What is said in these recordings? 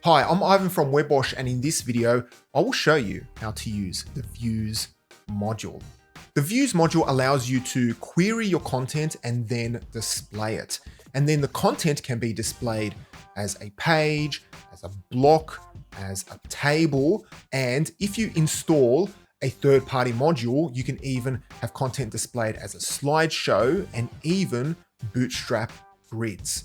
Hi, I'm Ivan from WebWash, and in this video, I will show you how to use the Views module. The Views module allows you to query your content and then display it. And then the content can be displayed as a page, as a block, as a table. And if you install a third-party module, you can even have content displayed as a slideshow and even bootstrap grids.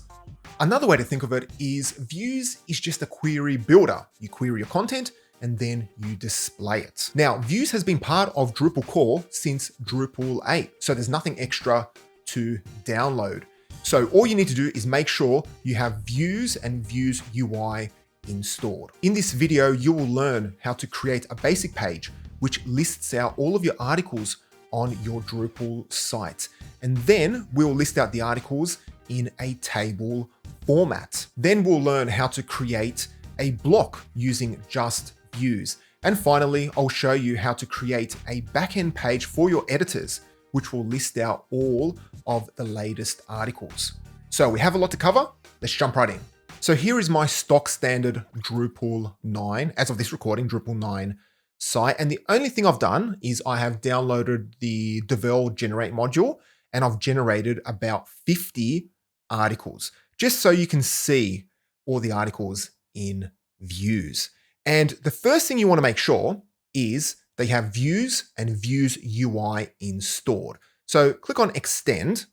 Another way to think of it is Views is just a query builder. You query your content and then you display it. Now, Views has been part of Drupal core since Drupal 8, so there's nothing extra to download. So all you need to do is make sure you have Views and Views UI installed. In this video, you will learn how to create a basic page which lists out all of your articles on your Drupal site. And then we'll list out the articles in a table format. Then we'll learn how to create a block using just Views. And finally, I'll show you how to create a backend page for your editors, which will list out all of the latest articles. So we have a lot to cover. Let's jump right in. So here is my stock standard Drupal 9, as of this recording, Drupal 9 site. And the only thing I've done is I have downloaded the Devel generate module, and I've generated about 50 articles, just so you can see all the articles in Views. And the first thing you want to make sure is they have Views and Views UI installed. So click on Extend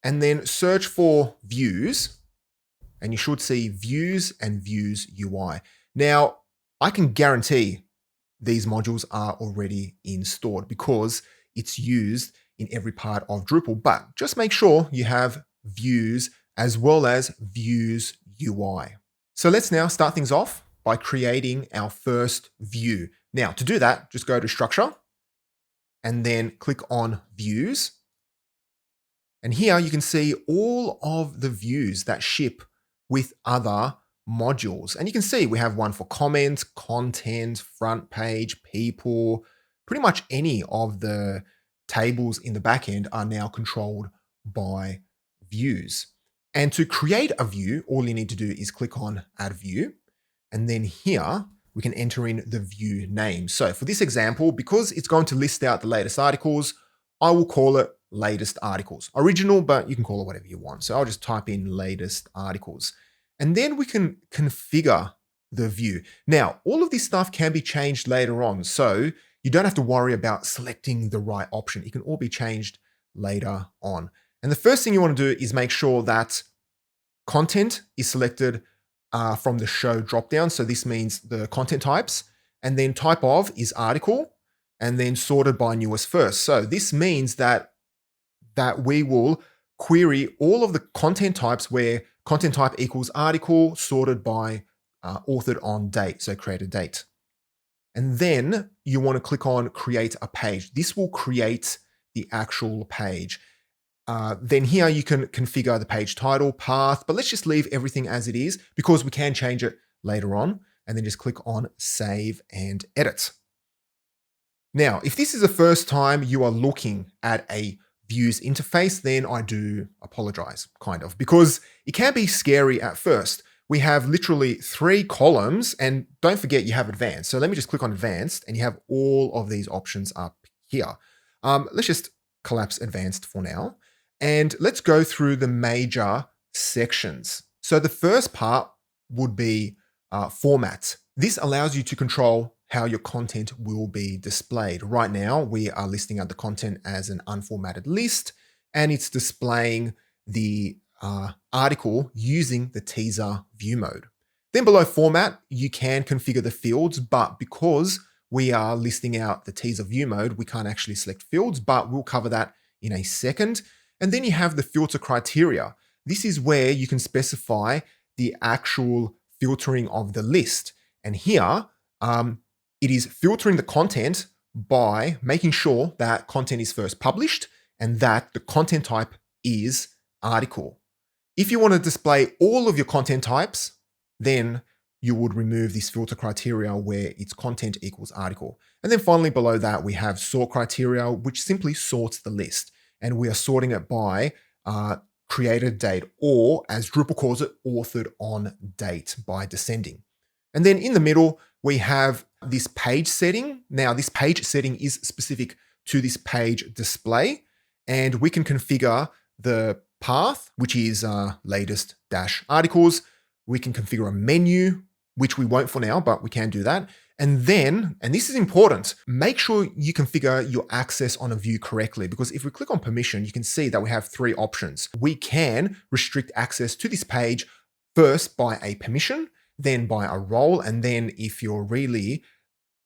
and then search for Views, and you should see Views and Views UI. Now, I can guarantee these modules are already installed because it's used in every part of Drupal, but just make sure you have Views as well as Views UI. So let's now start things off by creating our first view. Now, to do that, just go to Structure and then click on Views. And here you can see all of the views that ship with other modules. And you can see we have one for comments, content, front page, people, pretty much any of the tables in the backend are now controlled by Views. And to create a view, all you need to do is click on Add View. And then here we can enter in the view name. So for this example, because it's going to list out the latest articles, I will call it latest articles. Original, but you can call it whatever you want. So I'll just type in latest articles. And then we can configure the view. Now, all of this stuff can be changed later on. So you don't have to worry about selecting the right option. It can all be changed later on. And the first thing you want to do is make sure that content is selected from the show dropdown. So this means the content types, and then type of is article, and then sorted by newest first. So this means that we will query all of the content types where content type equals article, sorted by authored on date, so created date. And then you want to click on create a page. This will create the actual page. Then here you can configure the page title, path, but let's just leave everything as it is because we can change it later on, and then just click on save and edit. Now, if this is the first time you are looking at a Views interface, then I do apologize, kind of, because it can be scary at first. We have literally 3 columns, and don't forget you have advanced. So let me just click on advanced, and you have all of these options up here. Let's just collapse advanced for now. And let's go through the major sections. So the first part would be format. This allows you to control how your content will be displayed. Right now, we are listing out the content as an unformatted list, and it's displaying the article using the teaser view mode. Then below format, you can configure the fields, but because we are listing out the teaser view mode, we can't actually select fields, but we'll cover that in a second. And then you have the filter criteria. This is where you can specify the actual filtering of the list. And here, it is filtering the content by making sure that content is first published and that the content type is article. If you want to display all of your content types, then you would remove this filter criteria where its content equals article. And then finally below that, we have sort criteria, which simply sorts the list. And we are sorting it by created date, or as Drupal calls it, authored on date by descending. And then in the middle, we have this page setting. Now, this page setting is specific to this page display, and we can configure the path, which is latest dash articles. We can configure a menu, which we won't for now, but we can do that. And then, and this is important, make sure you configure your access on a view correctly, because if we click on permission, you can see that we have three options. We can restrict access to this page first by a permission, then by a role, and then if you really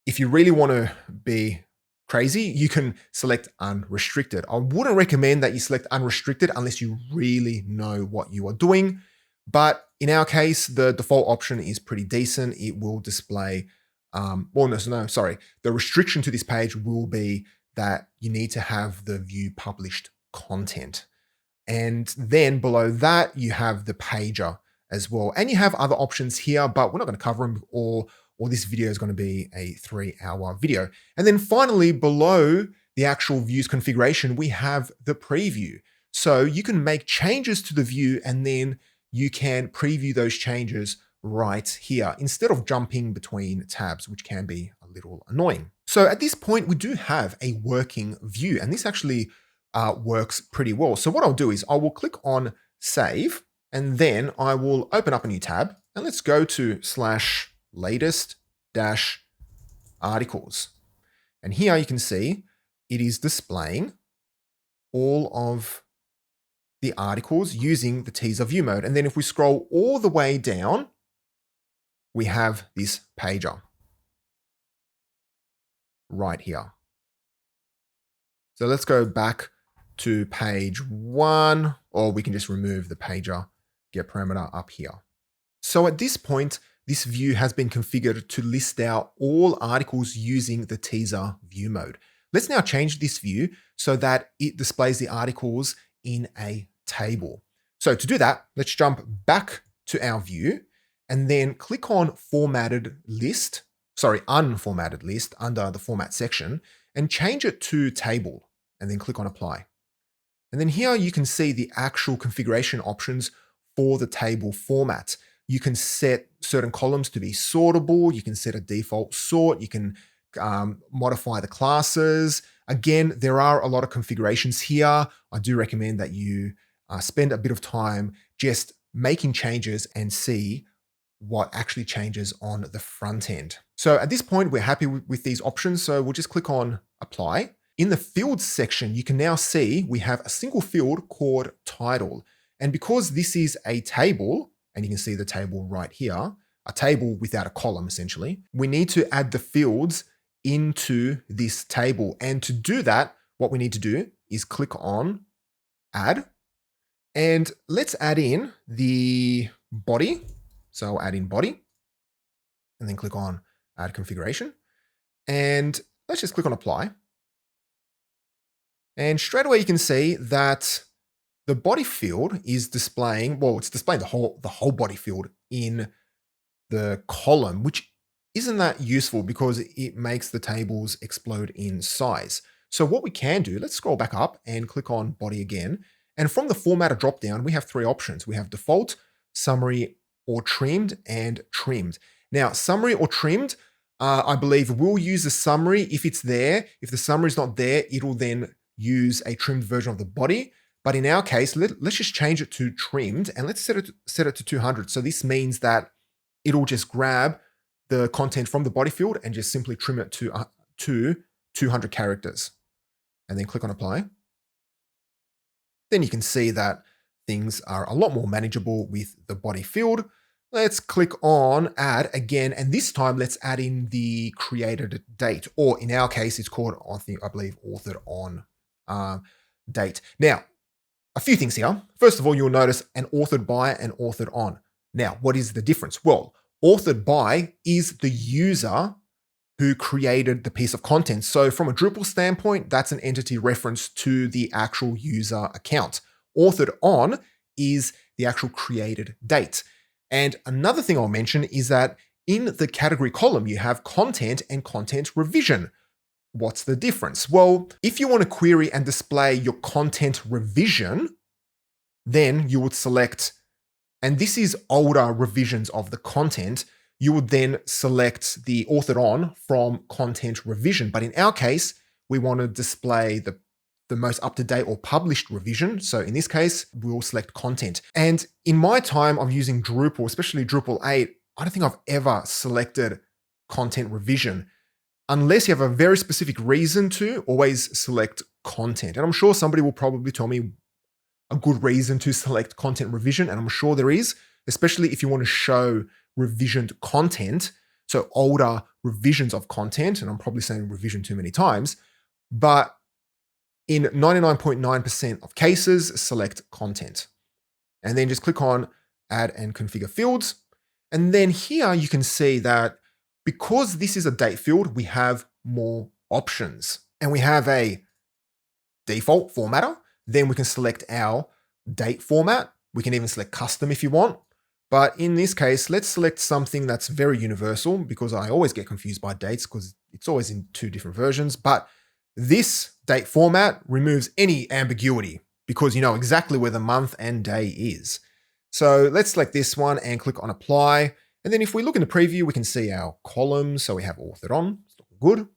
want to be crazy, you can select unrestricted. I wouldn't recommend that you select unrestricted unless you really know what you are doing. But in our case, the default option is pretty decent. It will display, the restriction to this page will be that you need to have the view published content. And then below that, you have the pager as well. And you have other options here, but we're not going to cover them all, or this video is going to be a 3-hour video. And then finally, below the actual views configuration, we have the preview. So you can make changes to the view and then you can preview those changes right here instead of jumping between tabs, which can be a little annoying. So at this point, we do have a working view, and this actually works pretty well. So what I'll do is I will click on save, and then I will open up a new tab, and let's go to /latest-articles. And here you can see it is displaying all of the articles using the teaser view mode. And then if we scroll all the way down, we have this pager right here. So let's go back to page 1, or we can just remove the pager, get parameter up here. So at this point, this view has been configured to list out all articles using the teaser view mode. Let's now change this view so that it displays the articles in a table. So to do that, let's jump back to our view and then click on unformatted list under the format section and change it to table, and then click on apply. And then here you can see the actual configuration options for the table format. You can set certain columns to be sortable. You can set a default sort. You can modify the classes. Again, there are a lot of configurations here. I do recommend that you spend a bit of time just making changes and see what actually changes on the front end. So at this point, we're happy with these options. So we'll just click on apply. In the fields section, you can now see we have a single field called title. And because this is a table, and you can see the table right here, a table without a column essentially, we need to add the fields into this table. And to do that, what we need to do is click on add, and let's add in the body. So I'll add in body and then click on add configuration. And let's just click on apply. And straight away you can see that the body field is displaying, well, it's displaying the whole body field in the column, which isn't that useful because it makes the tables explode in size. So what we can do, let's scroll back up and click on body again. And from the formatter dropdown, we have three options. We have default, summary, or trimmed, and trimmed. Now, summary or trimmed, I believe we'll use the summary if it's there. If the summary is not there, it'll then use a trimmed version of the body. But in our case, let's just change it to trimmed, and let's set it to 200. So this means that it'll just grab the content from the body field and just simply trim it to 200 characters. And then click on apply. Then you can see that things are a lot more manageable with the body field. Let's click on add again, and this time let's add in the created date, or in our case, it's called, I believe, authored on date. Now, a few things here. First of all, you'll notice an authored by and authored on. Now, what is the difference? Well, authored by is the user who created the piece of content. So from a Drupal standpoint, that's an entity reference to the actual user account. Authored on is the actual created date. And another thing I'll mention is that in the category column, you have content and content revision. What's the difference? Well, if you want to query and display your content revision, then you would select, and this is older revisions of the content, you would then select the authored on from content revision. But in our case, we want to display the most up-to-date or published revision. So in this case, we'll select content. And in my time of using Drupal, especially Drupal 8, I don't think I've ever selected content revision. Unless you have a very specific reason to, always select content. And I'm sure somebody will probably tell me a good reason to select content revision, and I'm sure there is, especially if you want to show revisioned content, so older revisions of content, and I'm probably saying revision too many times, but in 99.9% of cases, select content. And then just click on Add and Configure Fields. And then here you can see that because this is a date field, we have more options. And we have a default formatter. Then we can select our date format. We can even select custom if you want. But in this case, let's select something that's very universal, because I always get confused by dates because it's always in two different versions. But this date format removes any ambiguity because you know exactly where the month and day is. So let's select this one and click on Apply. And then if we look in the preview, we can see our columns. So we have authored on, it's looking good.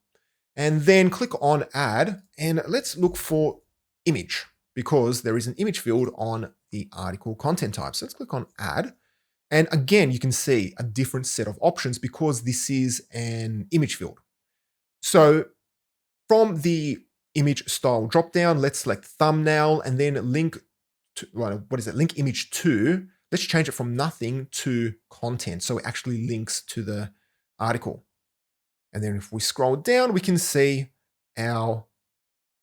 And then click on Add, and let's look for image, because there is an image field on the article content type. So let's click on Add. And again, you can see a different set of options because this is an image field. So from the image style dropdown, let's select thumbnail and then link to, link image to. Let's change it from nothing to content. So it actually links to the article. And then if we scroll down, we can see our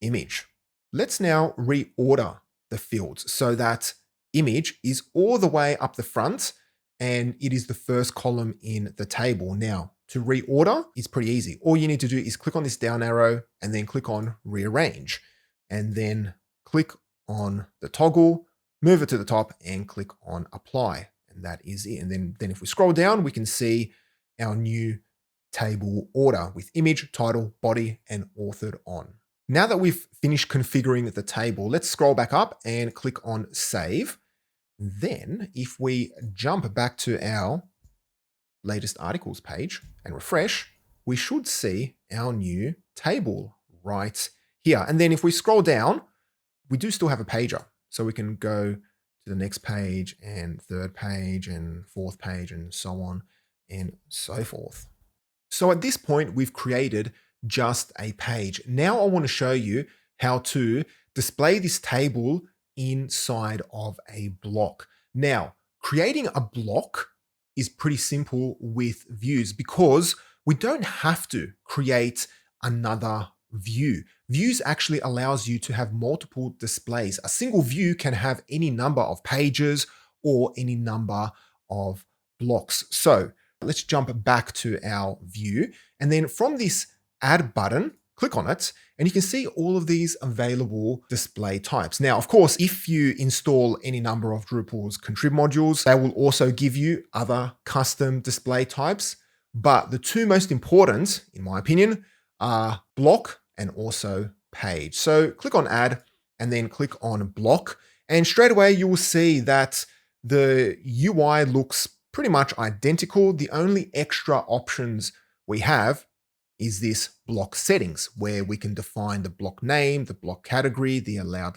image. Let's now reorder the fields so that image is all the way up the front and it is the first column in the table. Now, to reorder is pretty easy. All you need to do is click on this down arrow and then click on rearrange, and then click on the toggle, move it to the top and click on apply. And that is it. And then if we scroll down, we can see our new table order with image, title, body, and authored on. Now that we've finished configuring the table, let's scroll back up and click on save. Then if we jump back to our latest articles page and refresh, we should see our new table right here. And then if we scroll down, we do still have a pager. So we can go to the next page and third page and fourth page and so on and so forth. So at this point, we've created just a page. Now I want to show you how to display this table inside of a block. Now, creating a block is pretty simple with views because we don't have to create another view. Views actually allows you to have multiple displays. A single view can have any number of pages or any number of blocks. So let's jump back to our view. And then from this add button, click on it, and you can see all of these available display types. Now, of course, if you install any number of Drupal's contrib modules, they will also give you other custom display types. But the two most important, in my opinion, are block and also page. So click on add and then click on block. And straight away, you will see that the UI looks pretty much identical. The only extra options we have is this block settings, where we can define the block name, the block category, the allowed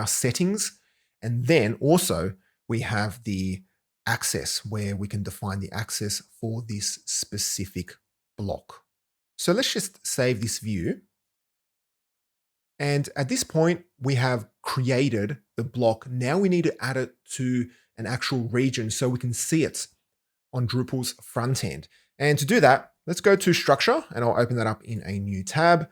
settings. And then also we have the access, where we can define the access for this specific block. So let's just save this view. And at this point, we have created the block. Now we need to add it to an actual region so we can see it on Drupal's front end. And to do that, let's go to structure, and I'll open that up in a new tab,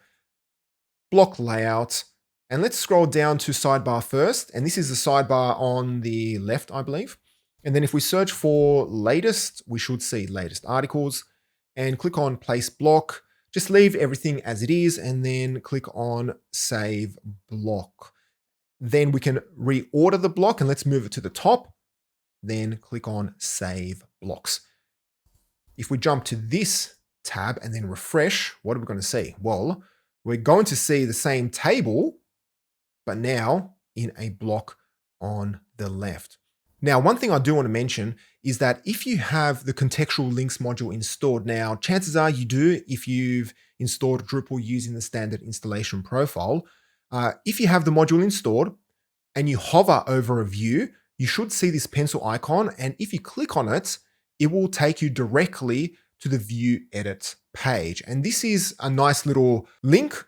block layout, and let's scroll down to sidebar first. And this is the sidebar on the left, I believe. And then if we search for latest, we should see latest articles, and click on place block. Just leave everything as it is and then click on save block. Then we can reorder the block, and let's move it to the top. Then click on save blocks. If we jump to this tab and then refresh, what are we going to see? Well, we're going to see the same table, but now in a block on the left. Now, one thing I do want to mention is that if you have the contextual links module installed now, chances are you do if you've installed Drupal using the standard installation profile. If you have the module installed and you hover over a view, you should see this pencil icon. And if you click on it, it will take you directly to the view edit page. And this is a nice little link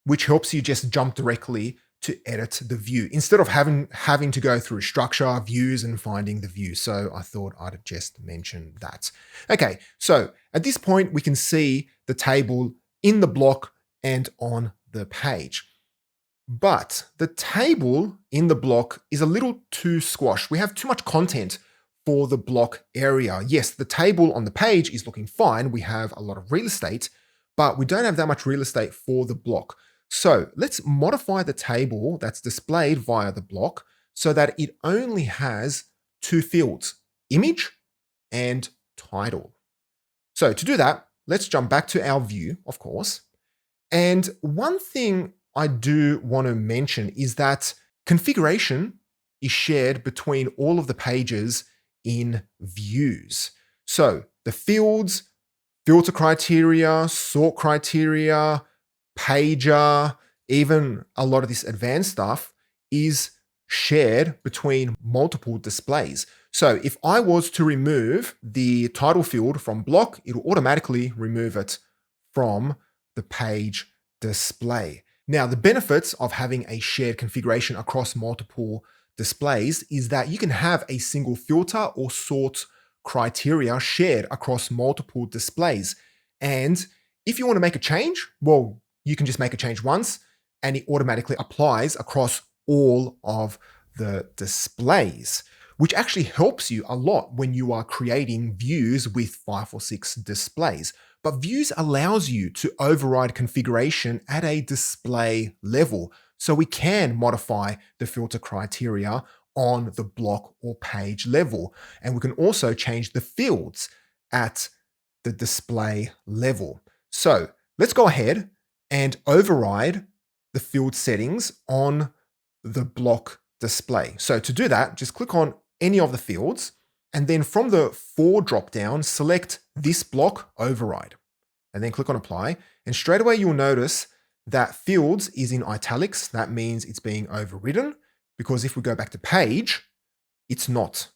which helps you just jump directly to edit the view instead of having to go through structure, views, and finding the view. So I thought I'd just mention that. Okay, so at this point, we can see the table in the block and on the page. But the table in the block is a little too squashed. We have too much content for the block area. Yes, the table on the page is looking fine. We have a lot of real estate, but we don't have that much real estate for the block. So let's modify the table that's displayed via the block so that it only has two fields, image and title. So to do that, let's jump back to our view, of course. And one thing I do want to mention is that configuration is shared between all of the pages in views. So the fields, filter criteria, sort criteria, pager, even a lot of this advanced stuff is shared between multiple displays. So if I was to remove the title field from block, it will automatically remove it from the page display. Now, the benefits of having a shared configuration across multiple displays is that you can have a single filter or sort criteria shared across multiple displays. And if you want to make a change, well, you can just make a change once and it automatically applies across all of the displays, which actually helps you a lot when you are creating views with 5 or 6 displays. But views allows you to override configuration at a display level. So we can modify the filter criteria on the block or page level. And we can also change the fields at the display level. So let's go ahead and override the field settings on the block display. So to do that, just click on any of the fields, and then from the For dropdown, select this block override, and then click on Apply. And straight away, you'll notice that fields is in italics. That means it's being overridden, because if we go back to page, it's not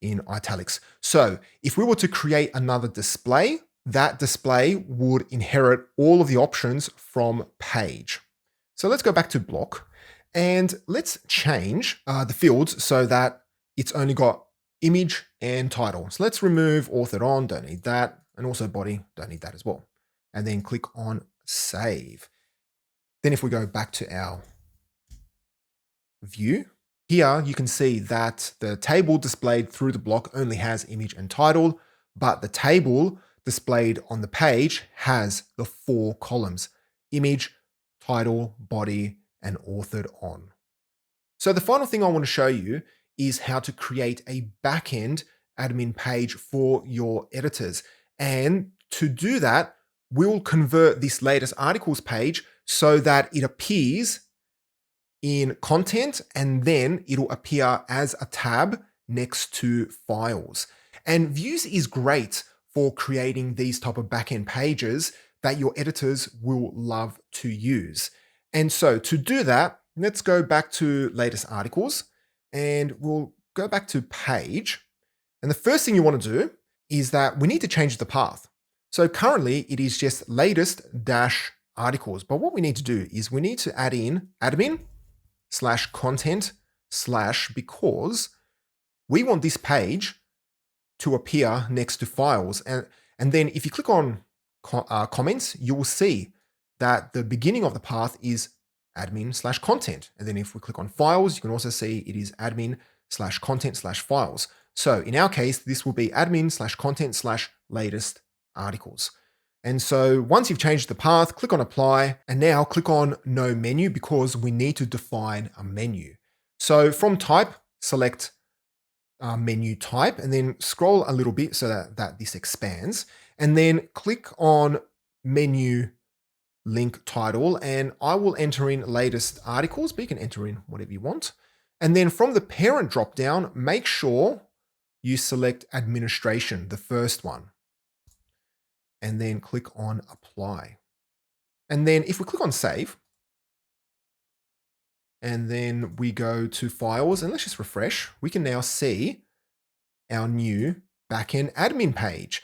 in italics. So if we were to create another display, that display would inherit all of the options from page. So let's go back to block and let's change the fields so that it's only got image and title. So let's remove authored on, don't need that. And also body, don't need that as well. And then click on save. Then if we go back to our view, here you can see that the table displayed through the block only has image and title, but the table displayed on the page has the 4 columns: image, title, body, and authored on. So the final thing I want to show you is how to create a backend admin page for your editors. And to do that, we'll convert this latest articles page so that it appears in content and then it'll appear as a tab next to files. And views is great for creating these type of backend pages that your editors will love to use. And so to do that, let's go back to latest articles and we'll go back to page. And the first thing you want to do is that we need to change the path. So currently it is just latest dash articles. But what we need to do is we need to add in admin/content/ because we want this page to appear next to files. And then if you click on comments, you will see that the beginning of the path is admin/content. And then if we click on files, you can also see it is admin/content/files. So in our case, this will be admin/content/latest articles. And so once you've changed the path, click on apply, and now click on no menu because we need to define a menu. So from type, select menu type, and then scroll a little bit so that this expands, and then click on menu link title, and I will enter in latest articles, but you can enter in whatever you want. And then from the parent dropdown, make sure you select administration, the first one, and then click on apply. And then if we click on save, and then we go to files and let's just refresh, we can now see our new backend admin page.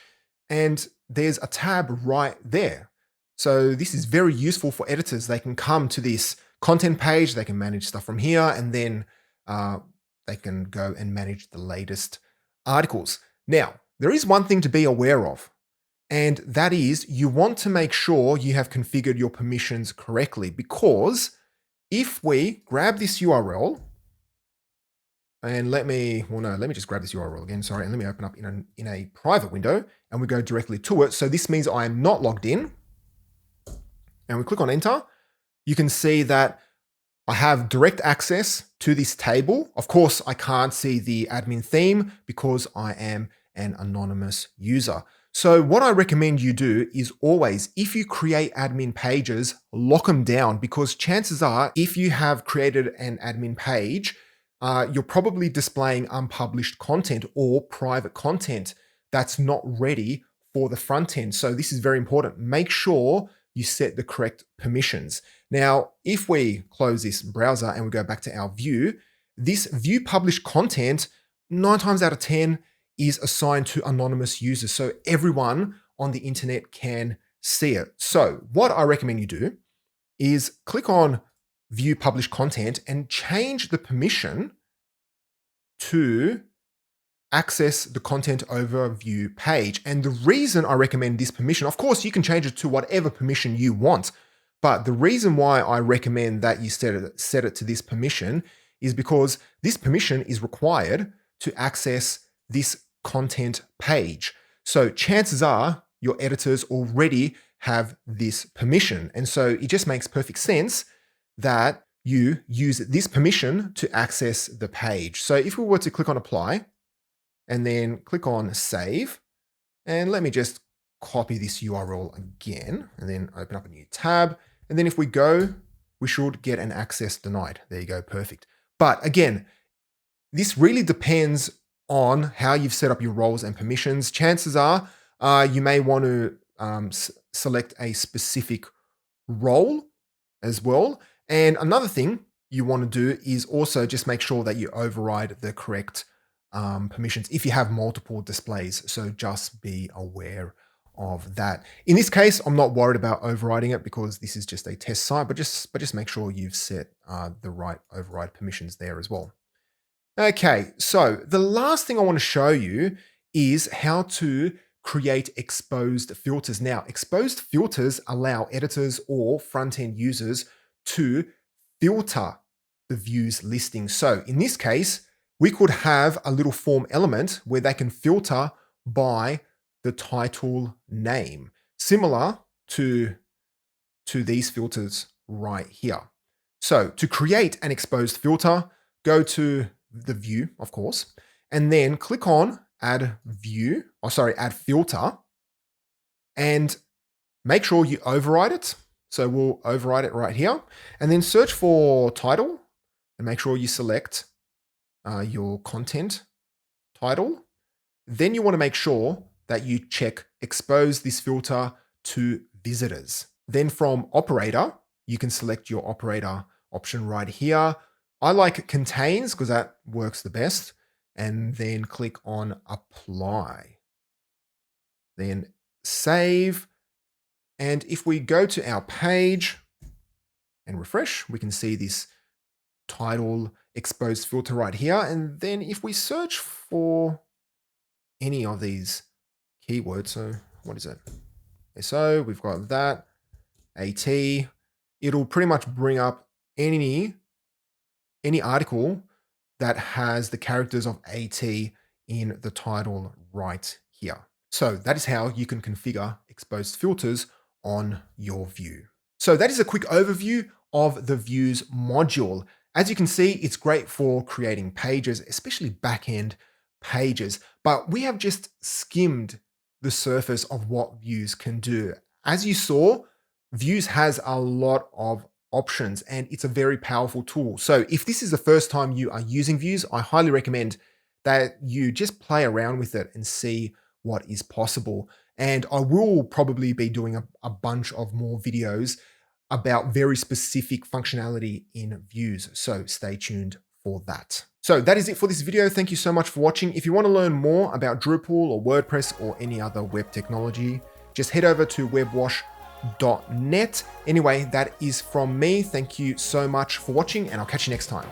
And there's a tab right there. So this is very useful for editors. They can come to this content page, they can manage stuff from here, and then they can go and manage the latest articles. Now, there is one thing to be aware of, and that is you want to make sure you have configured your permissions correctly, because if we grab this URL, and let me just grab this URL again, sorry, and let me open up in a private window, and we go directly to it. So this means I am not logged in, and we click on enter. You can see that I have direct access to this table. Of course, I can't see the admin theme because I am an anonymous user. So what I recommend you do is always, if you create admin pages, lock them down, because chances are if you have created an admin page, you're probably displaying unpublished content or private content that's not ready for the front end. So this is very important. Make sure you set the correct permissions. Now, if we close this browser and we go back to our view, this view published content, 9 times out of 10, is assigned to anonymous users. So everyone on the internet can see it. So what I recommend you do is click on view published content and change the permission to access the content overview page. And the reason I recommend this permission, of course, you can change it to whatever permission you want, but the reason why I recommend that you set it to this permission is because this permission is required to access this content page. So chances are your editors already have this permission. And so it just makes perfect sense that you use this permission to access the page. So if we were to click on apply and then click on save, and let me just copy this URL again and then open up a new tab. And then if we go, we should get an access denied. There you go, perfect. But again, this really depends on how you've set up your roles and permissions. Chances are you may want to select a specific role as well. And another thing you want to do is also just make sure that you override the correct permissions if you have multiple displays. So just be aware of that. In this case, I'm not worried about overriding it because this is just a test site, but just make sure you've set the right override permissions there as well. Okay, so the last thing I want to show you is how to create exposed filters. Now, exposed filters allow editors or front-end users to filter the views listing. So in this case, we could have a little form element where they can filter by the title name, similar to these filters right here. So to create an exposed filter, go to the view, of course, and then click on add filter, and make sure you override it. So we'll override it right here, and then search for title and make sure you select your content title. Then you want to make sure that you check expose this filter to visitors. Then from operator, you can select your operator option right here. I like contains because that works the best. And then click on apply. Then save. And if we go to our page and refresh, we can see this title exposed filter right here. And then if we search for any of these keywords, so what is it? So we've got that, AT, it'll pretty much bring up any article that has the characters of AT in the title right here. So that is how you can configure exposed filters on your view. So that is a quick overview of the views module. As you can see, it's great for creating pages, especially back-end pages, but we have just skimmed the surface of what views can do. As you saw, views has a lot of options, and it's a very powerful tool. So if this is the first time you are using views, I highly recommend that you just play around with it and see what is possible. And I will probably be doing a bunch of more videos about very specific functionality in views. So stay tuned for that. So that is it for this video. Thank you so much for watching. If you want to learn more about Drupal or WordPress or any other web technology, just head over to webwash.net. Anyway, that is from me. Thank you so much for watching, and I'll catch you next time.